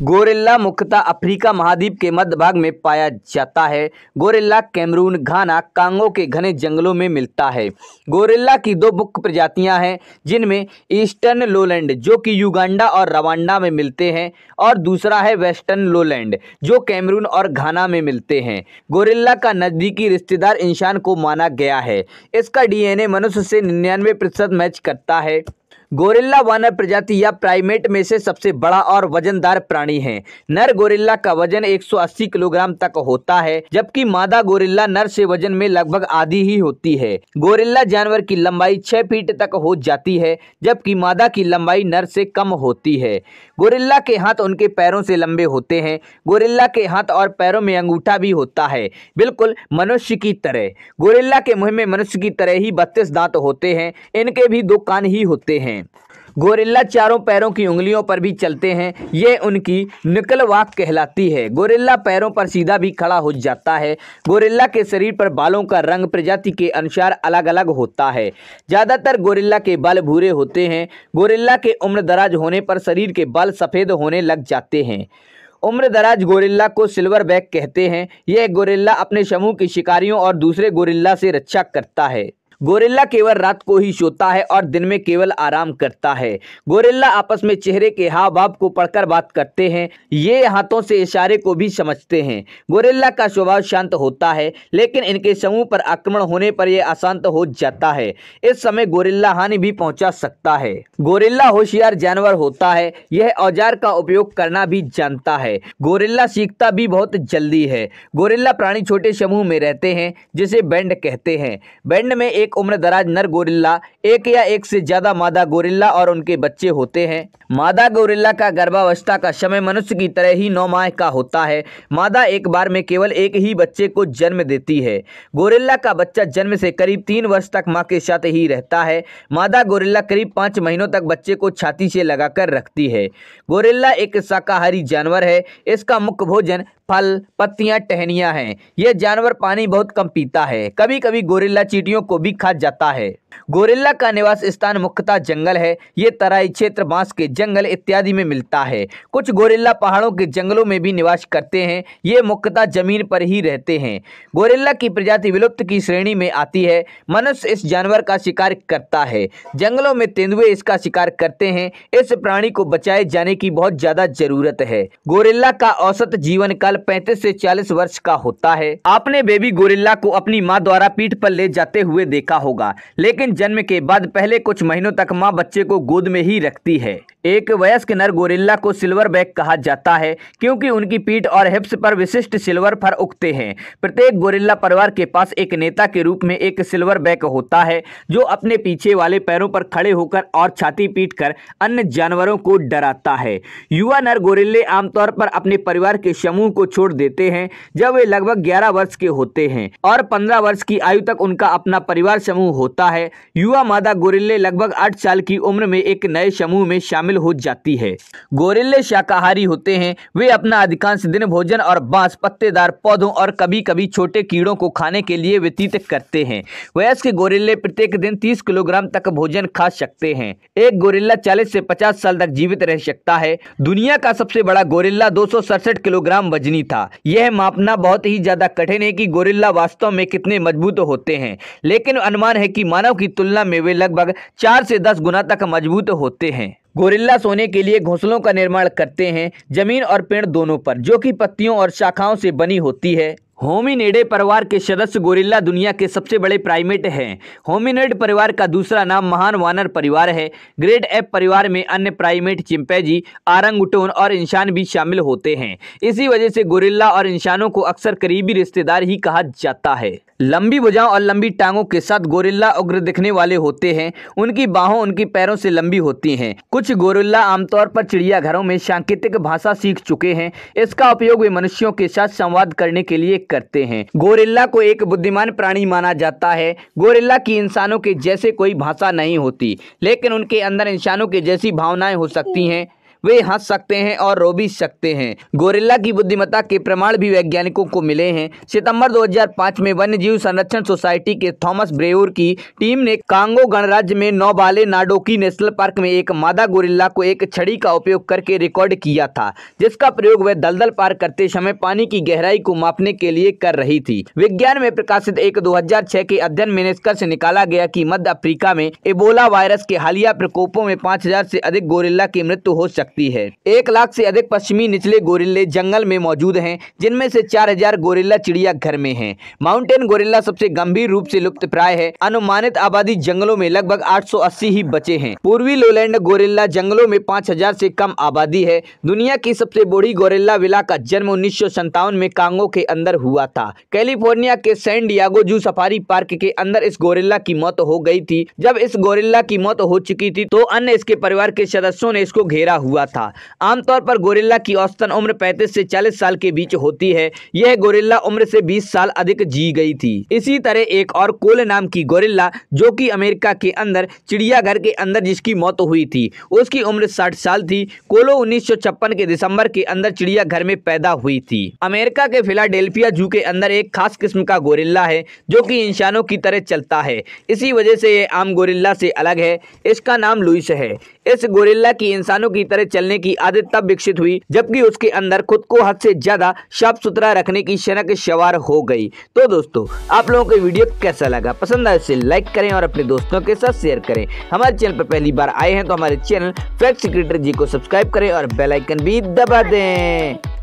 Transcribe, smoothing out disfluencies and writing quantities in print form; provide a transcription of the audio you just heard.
Gorilla मुख्यतः Africa महाद्वीप के मध्य भाग में पाया जाता है। गोरिल्ला कैमरून, घाना, कांगो के घने जंगलों में मिलता है। गोरिल्ला की दो मुख्य प्रजातियां हैं, जिनमें ईस्टर्न लोलैंड जो कि युगांडा और रवांडा में मिलते हैं, और दूसरा है वेस्टर्न लोलैंड जो कैमरून और घाना में मिलते हैं। गोरिल्ला का नज़दीकी रिश्तेदार इंसान को माना गया है। इसका डीएनए मनुष्य से 99% मैच करता है। गोरिल्ला वानर प्रजाति या प्राइमेट में से सबसे बड़ा और वजनदार प्राणी है। नर गोरिल्ला का वजन 180 किलोग्राम तक होता है, जबकि मादा गोरिल्ला नर से वजन में लगभग आधी ही होती है। गोरिल्ला जानवर की लंबाई 6 फीट तक हो जाती है, जबकि मादा की लंबाई नर से कम होती है। गोरिल्ला के हाथ उनके पैरों से लंबे होते हैं। गोरिल्ला के हाथ और पैरों में अंगूठा भी होता है, बिल्कुल मनुष्य की तरह। गोरिल्ला के मुंह में मनुष्य की तरह ही 32 दांत होते हैं। इनके भी 2 कान ही होते हैं। गोरिल्ला चारों पैरों की उंगलियों पर भी चलते हैं। ये उनकी निकल वॉक कहलाती है। गोरिल्ला पैरों पर सीधा भी खड़ा हो जाता है। गोरिल्ला के शरीर पर बालों का रंग प्रजाति के अनुसार अलग अलग होता है। ज़्यादातर गोरिल्ला के बाल भूरे होते हैं। गोरिल्ला के उम्र दराज होने पर शरीर के बाल सफ़ेद होने लग जाते हैं। उम्र दराज गोरिल्ला को सिल्वरबैक कहते हैं। यह गोरिल्ला अपने समूह के शिकारियों और दूसरे गोरिल्ला से रक्षा करता है। गोरिल्ला केवल रात को ही सोता है और दिन में केवल आराम करता है। गोरिल्ला आपस में चेहरे के हाव भाव को पढ़कर बात करते हैं। ये हाथों से इशारे को भी समझते हैं। गोरिल्ला का स्वभाव शांत होता है, लेकिन इनके समूह पर आक्रमण होने पर यह अशांत हो जाता है। इस समय गोरिल्ला हानि भी पहुंचा सकता है। गोरिल्ला होशियार जानवर होता है। यह औजार का उपयोग करना भी जानता है। गोरिल्ला सीखता भी बहुत जल्दी है। गोरिल्ला प्राणी छोटे समूह में रहते हैं, जिसे बैंड कहते हैं। बैंड में एक उम्र दराज नर गोरिल्ला, एक या एक से ज्यादा मादा गोरिल्ला और उनके बच्चे होते हैं। मादा गोरिल्ला का गर्भावस्था का समय मनुष्य की तरह ही 9 माह का होता है। मादा एक बार में केवल एक ही बच्चे को जन्म देती है। गोरिल्ला का बच्चा जन्म से करीब 3 वर्ष तक मां के साथ ही रहता है। मादा गोरिल्ला करीब 5 महीनों तक बच्चे को छाती से लगाकर रखती है। गोरिल्ला एक शाकाहारी जानवर है। इसका मुख्य भोजन फल, पत्तियां, टहनियां हैं। यह जानवर पानी बहुत कम पीता है। कभी कभी गोरिल्ला चींटियों को भी खा जाता है। गोरिल्ला का निवास स्थान मुख्यतः जंगल है। ये तराई क्षेत्र, बांस के जंगल इत्यादि में मिलता है। कुछ गोरिल्ला पहाड़ों के जंगलों में भी निवास करते हैं। ये मुख्यतः जमीन पर ही रहते हैं। गोरिल्ला की प्रजाति विलुप्त की श्रेणी में आती है। मनुष्य इस जानवर का शिकार करता है। जंगलों में तेंदुए इसका शिकार करते हैं। इस प्राणी को बचाए जाने की बहुत ज्यादा जरूरत है। गोरिल्ला का औसत जीवन काल 35 से 40 वर्ष का होता है। आपने बेबी गोरिल्ला को अपनी मां द्वारा पीठ पर ले जाते हुए देखा होगा, लेकिन जन्म के बाद पहले कुछ महीनों तक मां बच्चे को गोद में ही रखती है। एक वयस्क नर गोरिल्ला को सिल्वरबैक कहा जाता है, क्योंकि उनकी पीठ और हिप्स पर विशिष्ट सिल्वर फर उगते हैं। प्रत्येक गोरिल्ला परिवार के पास एक नेता के रूप में एक सिल्वरबैक होता है, जो अपने पीछे वाले पैरों पर खड़े होकर और छाती पीटकर अन्य जानवरों को डराता है। युवा नर गोरिल्ले आमतौर पर अपने परिवार के समूह को छोड़ देते हैं जब वे लगभग 11 वर्ष के होते हैं, और 15 वर्ष की आयु तक उनका अपना परिवार समूह होता है। युवा मादा गोरिल्ले लगभग 8 साल की उम्र में एक नए समूह में शामिल हो जाती है। गोरिल्ले शाकाहारी होते हैं। वे अपना अधिकांश दिन भोजन और बांस, पत्तेदार पौधों और कभी कभी छोटे कीड़ों को खाने के लिए व्यतीत करते हैं। वयस्क गोरिल्ले प्रत्येक दिन 30 किलोग्राम तक भोजन खा सकते हैं। एक गोरिल्ला 40 से 50 साल तक जीवित रह सकता है। दुनिया का सबसे बड़ा गोरिल्ला 267 किलोग्राम वजनी था। यह मापना बहुत ही ज्यादा कठिन है कि गोरिल्ला वास्तव में कितने मजबूत होते हैं, लेकिन अनुमान है कि मानव की तुलना में वे लगभग 4 से 10 गुना तक मजबूत होते हैं। गोरिल्ला सोने के लिए घोंसलों का निर्माण करते हैं, जमीन और पेड़ दोनों पर, जो कि पत्तियों और शाखाओं से बनी होती है। होमिनिडे परिवार के सदस्य गोरिल्ला दुनिया के सबसे बड़े प्राइमेट हैं। होमिनिड परिवार का दूसरा नाम महान वानर परिवार है। ग्रेट एप परिवार में अन्य प्राइमेट, चिंपैंजी, आरंगुटन और इंसान भी शामिल होते हैं। इसी वजह से गोरिल्ला और इंसानों को अक्सर करीबी रिश्तेदार ही कहा जाता है। लंबी भुजाओं और लंबी टांगों के साथ गोरिल्ला उग्र दिखने वाले होते हैं। उनकी बाहों उनकी पैरों से लंबी होती हैं। कुछ गोरिल्ला आमतौर पर चिड़ियाघरों में सांकेतिक भाषा सीख चुके हैं। इसका उपयोग वे मनुष्यों के साथ संवाद करने के लिए करते हैं। गोरिल्ला को एक बुद्धिमान प्राणी माना जाता है। गोरिल्ला की इंसानों के जैसे कोई भाषा नहीं होती, लेकिन उनके अंदर इंसानों के जैसी भावनाएं हो सकती हैं। वे हंस सकते हैं और रो भी सकते हैं। गोरिल्ला की बुद्धिमत्ता के प्रमाण भी वैज्ञानिकों को मिले हैं। सितंबर 2005 में वन्यजीव संरक्षण सोसाइटी के थॉमस ब्रेउर की टीम ने कांगो गणराज्य में नौबाले नाडोकी नेशनल पार्क में एक मादा गोरिल्ला को एक छड़ी का उपयोग करके रिकॉर्ड किया था, जिसका प्रयोग वह दलदल पार करते समय पानी की गहराई को मापने के लिए कर रही थी। विज्ञान में प्रकाशित एक 2006 के अध्ययन में निष्कर्ष निकाला गया कि मध्य अफ्रीका में एबोला वायरस के हालिया प्रकोपों में 5000 से अधिक गोरिल्ला की मृत्यु हो सकती है। 1 लाख से अधिक पश्चिमी निचले गोरिल्ले जंगल में मौजूद हैं, जिनमें से 4000 गोरिल्ला चिड़ियाघर में हैं। माउंटेन गोरिल्ला सबसे गंभीर रूप से लुप्तप्राय है। अनुमानित आबादी जंगलों में लगभग 880 ही बचे हैं। पूर्वी लोलैंड गोरिल्ला जंगलों में 5000 से कम आबादी है। दुनिया की सबसे बड़ी गोरिल्ला विला का जन्म 1957 में कांगो के अंदर हुआ था। कैलिफोर्निया के San Diego Zoo Safari Park के अंदर इस गोरिल्ला की मौत हो गई थी। जब इस गोरिल्ला की मौत हो चुकी थी तो अन्य इसके परिवार के सदस्यों ने इसको घेरा हुआ था। आमतौर पर गोरिल्ला की औसतन उम्र 35 से 40 साल के बीच होती है। यह गोरिल्ला उम्र से 20 साल अधिक जी गई थी। इसी तरह एक और कोल नाम की गोरिल्ला, जो कि अमेरिका के अंदर चिड़ियाघर के अंदर जिसकी मौत हुई थी, उसकी उम्र 60 साल थी। कोलो 1956 के दिसंबर के अंदर चिड़ियाघर में पैदा हुई थी। अमेरिका के फिलाडेल्फिया जू के अंदर एक खास किस्म का गोरिल्ला है जो कि इंसानों की तरह चलता है। इसी वजह से ये आम गोरिल्ला से अलग है। इसका नाम लुइस है। इस गोरिल्ला की इंसानों की तरह चलने की आदत तब विकसित हुई जबकि उसके अंदर खुद को हद से ज्यादा साफ सुथरा रखने की शनक सवार हो गई। तो दोस्तों, आप लोगों को वीडियो कैसा लगा? पसंद आए इसे लाइक करें और अपने दोस्तों के साथ शेयर करें। हमारे चैनल पर पहली बार आए हैं तो हमारे चैनल फैक्ट क्रिएटर जी को सब्सक्राइब करें और बेल आइकन भी दबा दें।